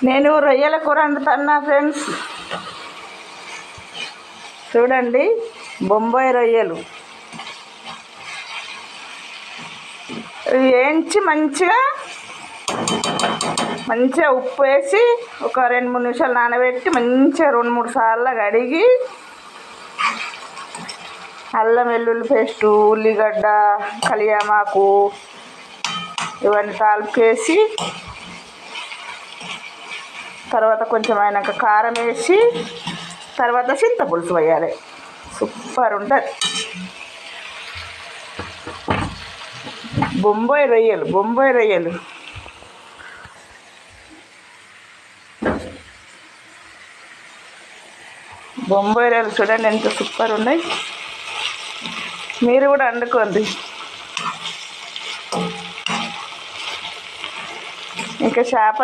నేను రొయ్యల కూర వండుతున్నా ఫ్రెండ్స్. చూడండి, బొంబాయి రొయ్యలు వేయించి మంచిగా ఉప్పు వేసి ఒక 2-3 నిమిషాలు నానబెట్టి మంచిగా 2-3 సార్లు కడిగి అల్లం వెల్లుల్లి పేస్టు, ఉల్లిగడ్డ, కలియామాకు ఇవన్నీ తాలిపేసి తర్వాత కొంచెం అయినాక కారం వేసి తర్వాత చింతపులుసు వేయాలి. సూపర్ ఉంటుంది. బొంబాయి రొయ్యలు చూడండి ఎంత సూపర్ ఉన్నాయి. మీరు కూడా వండుకోండి. ఇంకా చేపలు